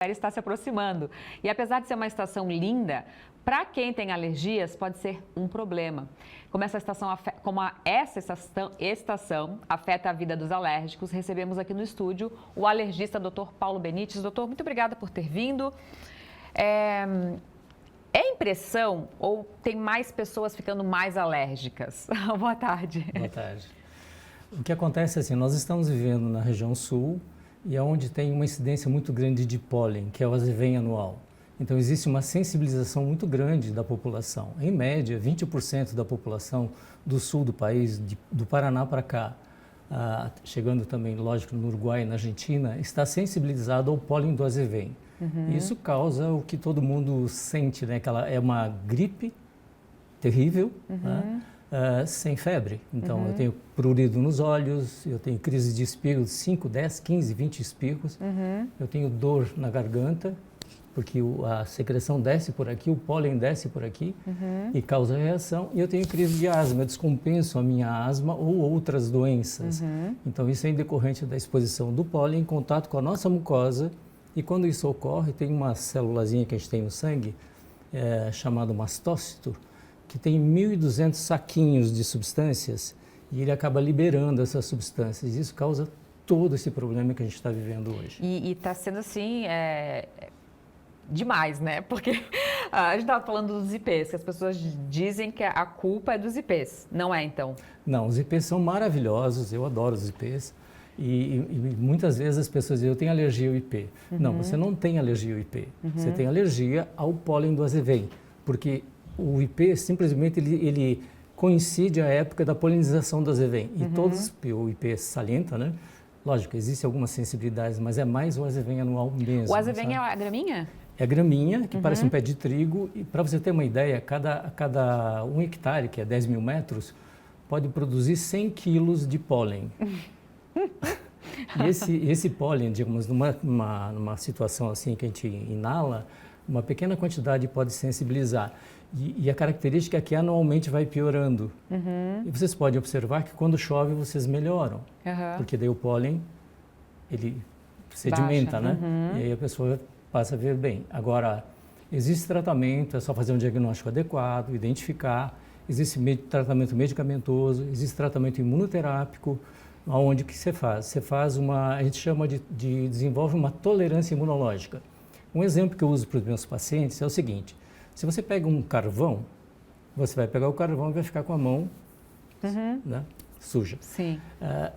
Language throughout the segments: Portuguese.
Está se aproximando. E apesar de ser uma estação linda, para quem tem alergias pode ser um problema. Como essa estação afeta a vida dos alérgicos, recebemos aqui no estúdio o alergista Dr. Paulo Benites. Doutor, muito obrigada por ter vindo. É impressão ou tem mais pessoas ficando mais alérgicas? Boa tarde. Boa tarde. O que acontece é assim, nós estamos vivendo na região sul e é onde tem uma incidência muito grande de pólen, que é o azevém anual. Então existe uma sensibilização muito grande da população. Em média, 20% da população do sul do país, do Paraná para cá, chegando também, lógico, no Uruguai e na Argentina, está sensibilizado ao pólen do azevém. Isso causa o que todo mundo sente, né? Que ela é uma gripe terrível, né? Sem febre. Então, eu tenho prurido nos olhos, eu tenho crise de espirros, 5, 10, 15, 20 espirros. Eu tenho dor na garganta, porque a secreção desce por aqui, o pólen desce por aqui e causa reação. E eu tenho crise de asma, eu descompenso a minha asma ou outras doenças. Então, isso é decorrente da exposição do pólen em contato com a nossa mucosa. E quando isso ocorre, tem uma célulazinha que a gente tem no sangue, chamada mastócito, que tem 1.200 saquinhos de substâncias e ele acaba liberando essas substâncias. Isso causa todo esse problema que a gente está vivendo hoje. E está sendo assim, demais, né? Porque a gente estava falando dos IPs, que as pessoas dizem que a culpa é dos IPs. Não é, então? Não, os IPs são maravilhosos, eu adoro os IPs. E muitas vezes as pessoas dizem, eu tenho alergia ao IP. Não, você não tem alergia ao IP. Você tem alergia ao pólen do azevém, porque o IP simplesmente ele coincide a época da polinização do azevém. E todos, o IP salienta, né? Lógico, existem algumas sensibilidades, mas é mais o azevém anual mesmo. O azevém, sabe? É a graminha? É a graminha, que parece um pé de trigo. E para você ter uma ideia, cada 1 hectare, que é 10 mil metros, pode produzir 100 quilos de pólen. E esse pólen, digamos, numa situação assim que a gente inala, uma pequena quantidade pode sensibilizar. E a característica é que anualmente vai piorando. E vocês podem observar que quando chove vocês melhoram, porque daí o pólen, ele sedimenta, né? E aí a pessoa passa a ver bem. Agora, existe tratamento, é só fazer um diagnóstico adequado, identificar. Existe tratamento medicamentoso, existe tratamento imunoterápico. Onde que você faz? Você faz a gente chama desenvolve uma tolerância imunológica. Um exemplo que eu uso para os meus pacientes é o seguinte: se você pega um carvão, você vai pegar o carvão e vai ficar com a mão né, suja. Sim.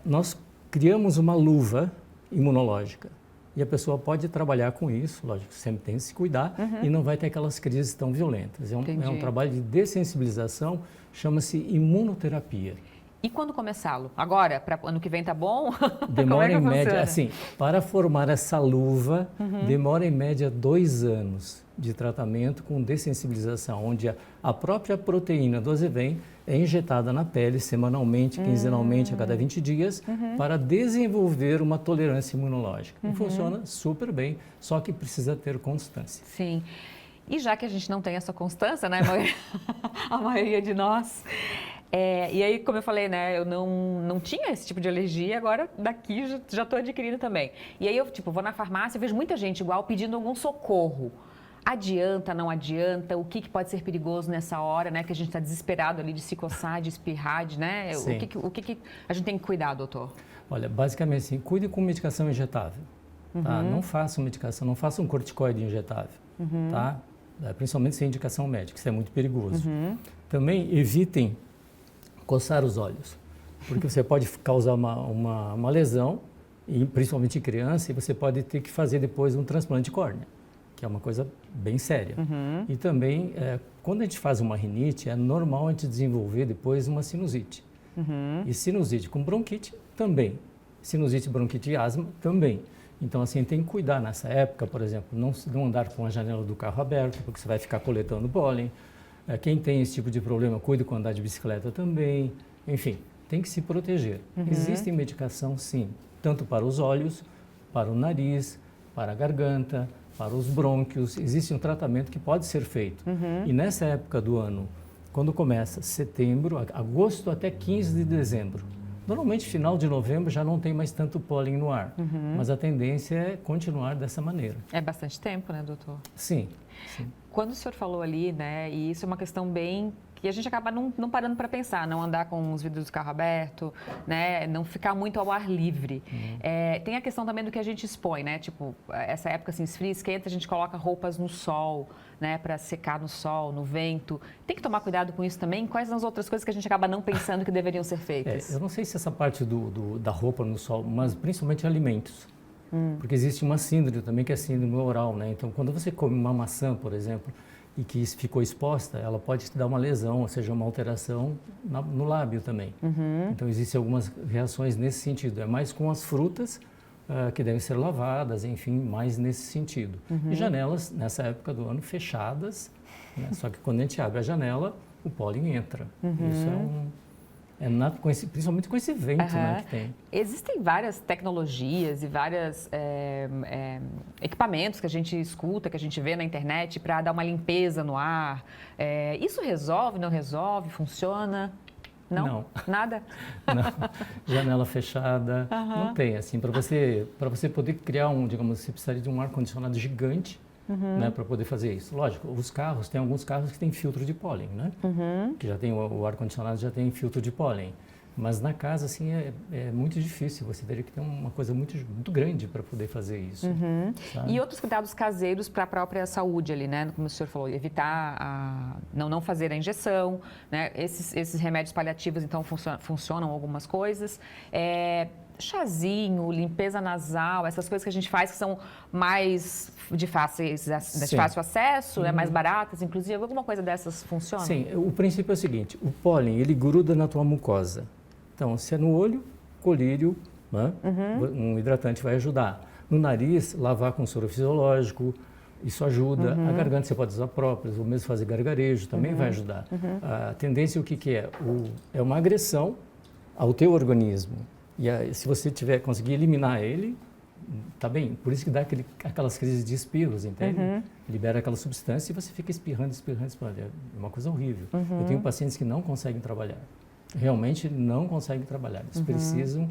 Nós criamos uma luva imunológica e a pessoa pode trabalhar com isso, lógico, sempre tem que se cuidar e não vai ter aquelas crises tão violentas. É um trabalho de dessensibilização, chama-se imunoterapia. E quando começá-lo? Agora? Para ano que vem tá bom? Demora em média, assim, para formar essa luva, demora em média 2 anos de tratamento com dessensibilização, onde a própria proteína do azevém é injetada na pele semanalmente, quinzenalmente, a cada 20 dias, para desenvolver uma tolerância imunológica. E funciona super bem, só que precisa ter constância. Sim. E já que a gente não tem essa constância, né, a maioria de nós... e aí, como eu falei, né, eu não tinha esse tipo de alergia, agora daqui já estou adquirindo também. E aí eu, vou na farmácia e vejo muita gente igual pedindo algum socorro. Adianta, não adianta? O que pode ser perigoso nessa hora, né, que a gente está desesperado ali de se coçar, de espirrar, né? Sim. O que a gente tem que cuidar, doutor? Olha, basicamente assim, cuide com medicação injetável, tá? Não façam medicação, não façam um corticoide injetável, tá? Principalmente sem indicação médica, isso é muito perigoso. Também evitem coçar os olhos, porque você pode causar uma lesão, e principalmente em criança, e você pode ter que fazer depois um transplante de córnea, que é uma coisa bem séria. E também, quando a gente faz uma rinite, é normal a gente desenvolver depois uma sinusite. E sinusite com bronquite também. Sinusite, bronquite e asma também. Então, assim, tem que cuidar nessa época, por exemplo, não andar com a janela do carro aberta, porque você vai ficar coletando pólen. Quem tem esse tipo de problema, cuide com andar de bicicleta também. Enfim, tem que se proteger. Existe medicação, sim, tanto para os olhos, para o nariz, para a garganta, para os brônquios. Existe um tratamento que pode ser feito. E nessa época do ano, quando começa setembro, agosto até 15 de dezembro, Normalmente, final de novembro já não tem mais tanto pólen no ar, mas a tendência é continuar dessa maneira. É bastante tempo, né, doutor? Sim, sim. Quando o senhor falou ali, né, e isso é uma questão bem que a gente acaba não parando para pensar, não andar com os vidros do carro aberto, né, não ficar muito ao ar livre. Tem a questão também do que a gente expõe, né, tipo, essa época assim, esfria, esquenta, a gente coloca roupas no sol, né, para secar no sol, no vento. Tem que tomar cuidado com isso também? Quais são as outras coisas que a gente acaba não pensando que deveriam ser feitas? Eu não sei se essa parte da roupa no sol, mas principalmente alimentos. Porque existe uma síndrome também que é a síndrome oral, né? Então, quando você come uma maçã, por exemplo, e que ficou exposta, ela pode te dar uma lesão, ou seja, uma alteração no lábio também. Então, existem algumas reações nesse sentido. É mais com as frutas que devem ser lavadas, enfim, mais nesse sentido. E janelas, nessa época do ano, fechadas, né? Só que quando a gente abre a janela, o pólen entra. Isso principalmente com esse vento, né, que tem. Existem várias tecnologias e vários equipamentos que a gente escuta, que a gente vê na internet para dar uma limpeza no ar. Isso resolve, não resolve, funciona? Não? Nada? Não. Janela fechada, não tem. Assim, para você poder criar digamos, você precisaria de um ar-condicionado gigante, né, para poder fazer isso. Lógico, tem alguns carros que têm filtro de pólen, né? Que já tem o ar-condicionado já tem filtro de pólen. Mas na casa, assim, é muito difícil. Você teria que ter uma coisa muito, muito grande para poder fazer isso. E outros cuidados caseiros para a própria saúde ali, né? Como o senhor falou, evitar não fazer a injeção, né? Esses remédios paliativos, então, funcionam algumas coisas. Chazinho, limpeza nasal, essas coisas que a gente faz que são mais de fácil acesso, né, mais baratas, inclusive, alguma coisa dessas funciona? Sim, o princípio é o seguinte, o pólen, ele gruda na tua mucosa. Então, se é no olho, colírio, né, um hidratante vai ajudar. No nariz, lavar com soro fisiológico, isso ajuda. A garganta você pode usar próprias, ou mesmo fazer gargarejo, também vai ajudar. A tendência, o que é? É uma agressão ao teu organismo. E se você conseguir eliminar ele, tá bem. Por isso que dá aquelas crises de espirros, entende? Libera aquela substância e você fica espirrando. É uma coisa horrível. Eu tenho pacientes que não conseguem trabalhar. Realmente não conseguem trabalhar. Eles precisam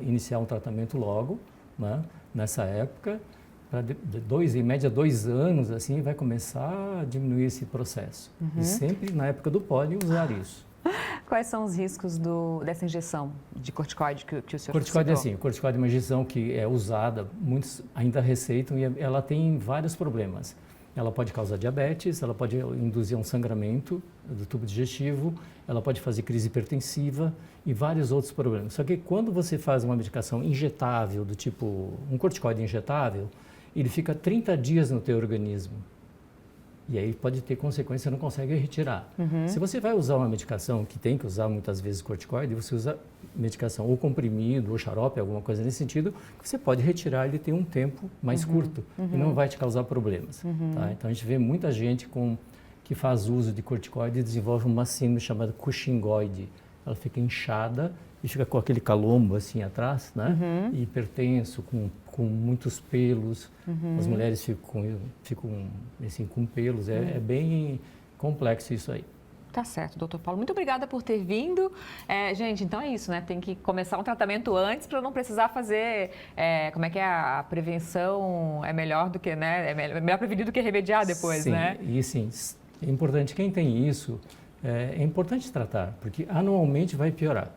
iniciar um tratamento logo, né, nessa época. Em média 2 anos, assim, vai começar a diminuir esse processo. E sempre na época do pólen usar isso. Quais são os riscos dessa injeção de corticoide que o senhor Corticoide citou? é assim, o corticoide é uma injeção que é usada, muitos ainda receitam e ela tem vários problemas. Ela pode causar diabetes, ela pode induzir um sangramento do tubo digestivo, ela pode fazer crise hipertensiva e vários outros problemas. Só que quando você faz uma medicação injetável, do tipo um corticoide injetável, ele fica 30 dias no teu organismo. E aí pode ter consequência, você não consegue retirar. Se você vai usar uma medicação, que tem que usar muitas vezes corticoide, você usa medicação ou comprimido ou xarope, alguma coisa nesse sentido, que você pode retirar, ele tem um tempo mais curto e não vai te causar problemas. Tá? Então a gente vê muita gente que faz uso de corticoide e desenvolve uma síndrome chamada Cushingoide. Ela fica inchada e fica com aquele calombo assim atrás, né? E hipertenso, com muitos pelos. As mulheres ficam assim, com pelos. É bem complexo isso aí. Tá certo, doutor Paulo. Muito obrigada por ter vindo. Gente, então é isso, né? Tem que começar um tratamento antes para não precisar fazer... como é que é? A prevenção é melhor do que, né? É melhor prevenir do que remediar depois, sim, né? E sim, é importante, quem tem isso, é importante tratar, porque anualmente vai piorar.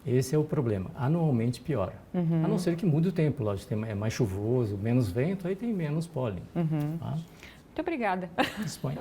Esse é o problema, anualmente piora. A não ser que mude o tempo, lógico, é mais chuvoso, menos vento, aí tem menos pólen. Muito obrigada. Disponha.